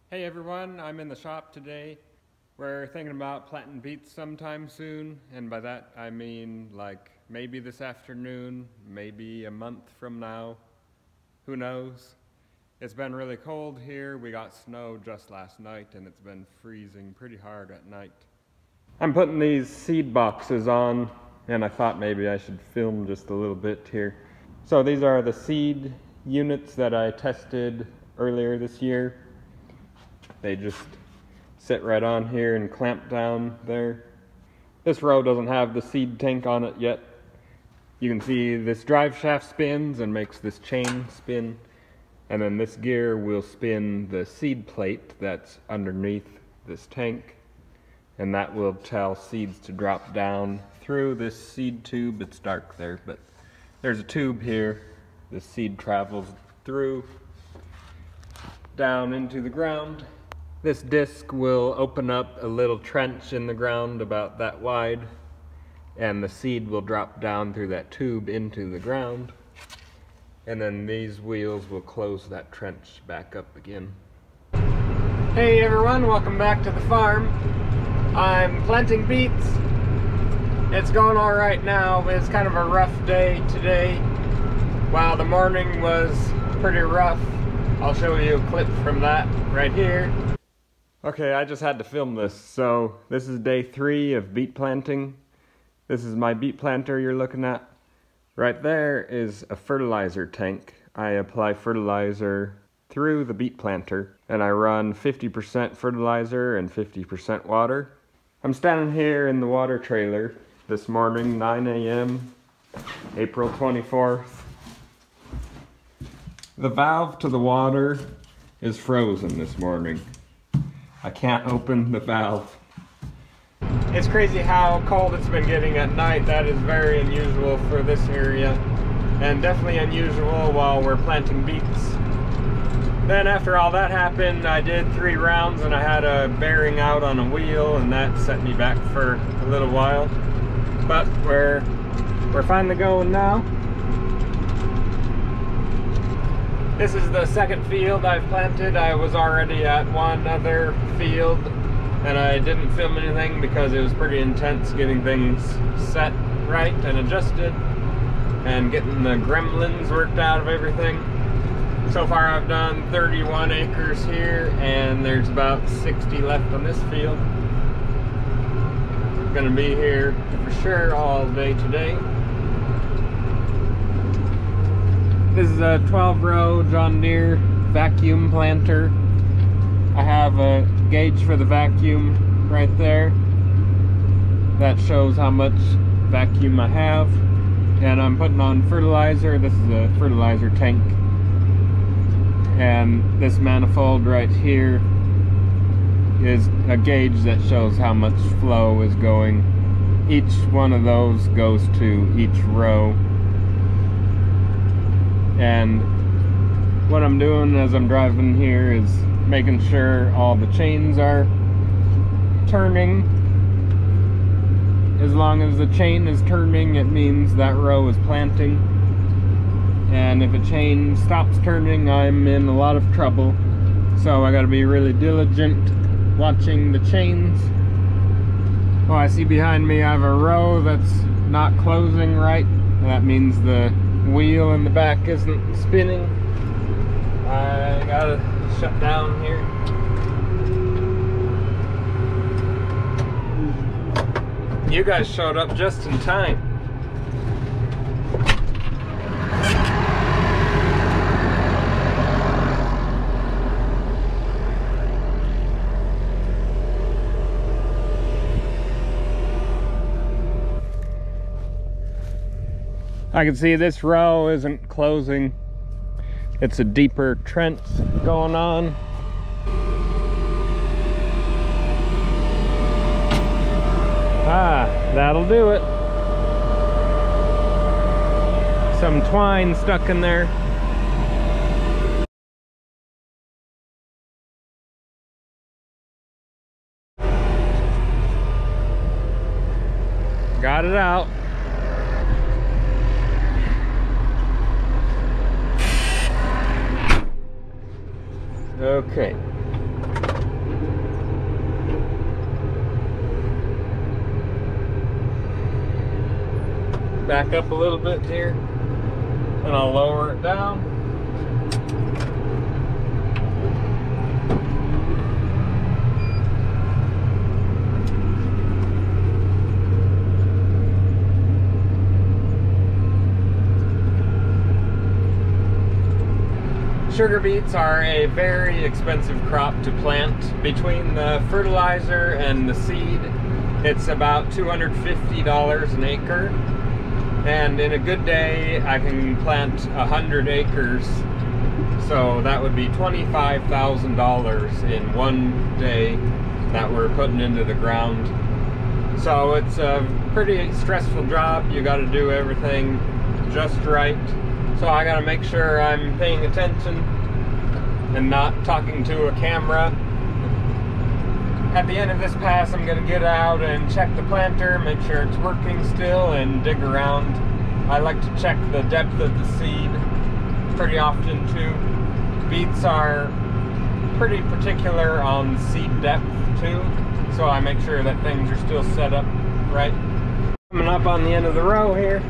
Hey everyone, I'm in the shop today. We're thinking about planting beets sometime soon, and by that I mean like maybe this afternoon, maybe a month from now. Who knows? It's been really cold here. We got snow just last night and it's been freezing pretty hard at night. I'm putting these seed boxes on and I thought maybe I should film just a little bit here. So these are the seed units that I tested earlier this year. They just sit right on here and clamp down there. This row doesn't have the seed tank on it yet. You can see this drive shaft spins and makes this chain spin. And then this gear will spin the seed plate that's underneath this tank. And that will tell seeds to drop down through this seed tube. It's dark there, but there's a tube here. The seed travels through, down into the ground. This disc will open up a little trench in the ground about that wide, and the seed will drop down through that tube into the ground. And then these wheels will close that trench back up again. Hey everyone, welcome back to the farm. I'm planting beets. It's going all right now. It's kind of a rough day today. While the morning was pretty rough. I'll show you a clip from that right here. Okay, I just had to film this. So this is day 3 of beet planting. This is my beet planter you're looking at. Right there is a fertilizer tank. I apply fertilizer through the beet planter and I run 50% fertilizer and 50% water. I'm standing here in the water trailer this morning, 9 a.m., April 24th. The valve to the water is frozen this morning. I can't open the valve. It's crazy how cold it's been getting at night. That is very unusual for this area, and definitely unusual while we're planting beets. Then after all that happened, I did 3 rounds and I had a bearing out on a wheel, and that set me back for a little while. But we're finally going now. This is the second field I've planted. I was already at one other field and I didn't film anything because it was pretty intense getting things set right and adjusted and getting the gremlins worked out of everything. So far I've done 31 acres here and there's about 60 left on this field. I'm gonna be here for sure all day today. This is a 12-row John Deere vacuum planter. I have a gauge for the vacuum right there. That shows how much vacuum I have. And I'm putting on fertilizer. This is a fertilizer tank. And this manifold right here is a gauge that shows how much flow is going. Each one of those goes to each row. And what I'm doing as I'm driving here is making sure all the chains are turning. As long as the chain is turning, it means that row is planting. And if a chain stops turning, I'm in a lot of trouble. So I gotta be really diligent watching the chains. Oh, I see behind me I have a row that's not closing right. That means the wheel in the back isn't spinning. I gotta shut down here. You guys showed up just in time. I can see this row isn't closing. It's a deeper trench going on. Ah, that'll do it. Some twine stuck in there. Got it out. Okay. back up a little bit here, and I'll lower it down. Sugar beets are a very expensive crop to plant. Between the fertilizer and the seed, it's about $250 an acre. And in a good day, I can plant 100 acres. So that would be $25,000 in one day that we're putting into the ground. So it's a pretty stressful job. You got to do everything just right. So I gotta make sure I'm paying attention and not talking to a camera. At the end of this pass, I'm gonna get out and check the planter, make sure it's working still, and dig around. I like to check the depth of the seed pretty often too. Beets are pretty particular on seed depth too, so I make sure that things are still set up right. Coming up on the end of the row here.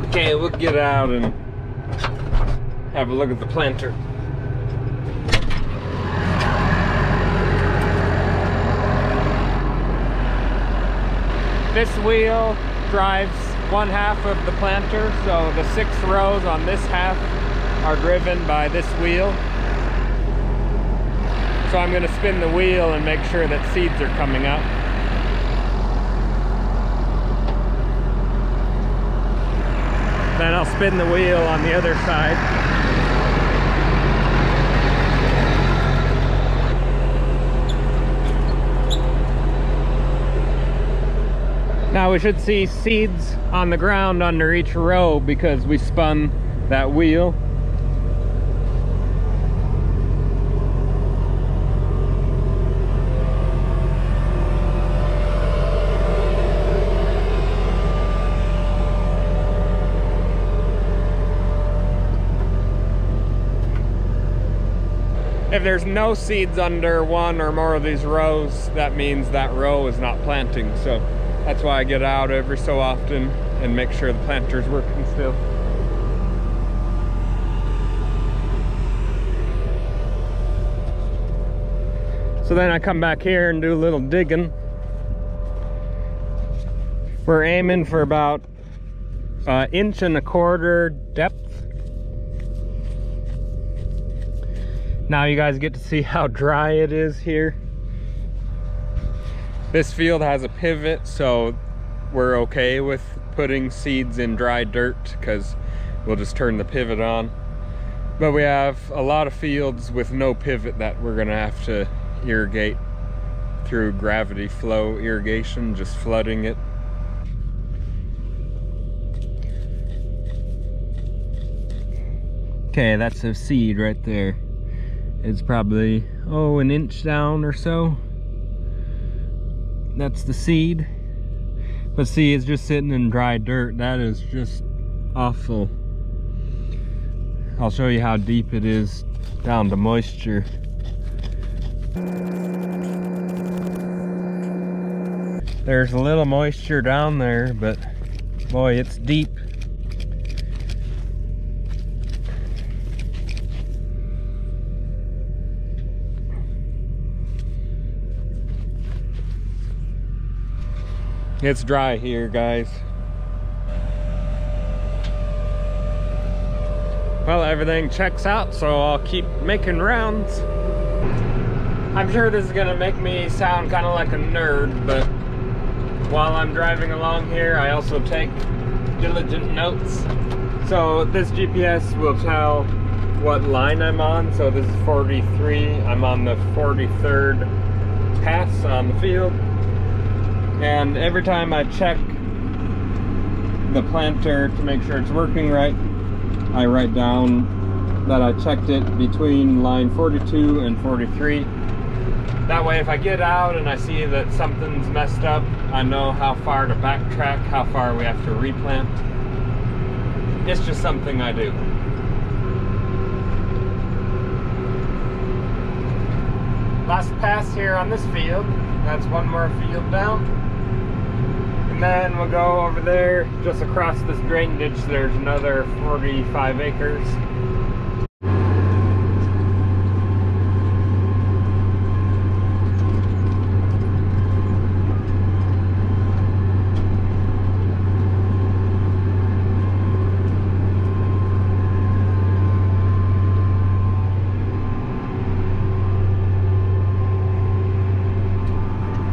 Okay, we'll get out and have a look at the planter. This wheel drives one half of the planter, so the 6 rows on this half are driven by this wheel. So I'm going to spin the wheel and make sure that seeds are coming up. Then I'll spin the wheel on the other side. Now we should see seeds on the ground under each row because we spun that wheel. If there's no seeds under one or more of these rows, that means that row is not planting. So that's why I get out every so often and make sure the planter's working still. So then I come back here and do a little digging. We're aiming for about 1.25 inches depth. Now you guys get to see how dry it is here. This field has a pivot, so we're okay with putting seeds in dry dirt because we'll just turn the pivot on. But we have a lot of fields with no pivot that we're gonna have to irrigate through gravity flow irrigation, just flooding it. Okay, that's a seed right there. It's probably, oh, 1 inch down or so. That's the seed. But see, it's just sitting in dry dirt. That is just awful. I'll show you how deep it is down to moisture. There's a little moisture down there, but boy, it's deep. It's dry here, guys. Well, everything checks out, so I'll keep making rounds. I'm sure this is gonna make me sound kind of like a nerd, but while I'm driving along here, I also take diligent notes. So this GPS will tell what line I'm on. So this is 43. I'm on the 43rd pass on the field. And every time I check the planter to make sure it's working right, I write down that I checked it between line 42 and 43. That way if I get out and I see that something's messed up, I know how far to backtrack, how far we have to replant. It's just something I do. Last pass here on this field. That's one more field down. And then we'll go over there, just across this drain ditch, there's another 45 acres.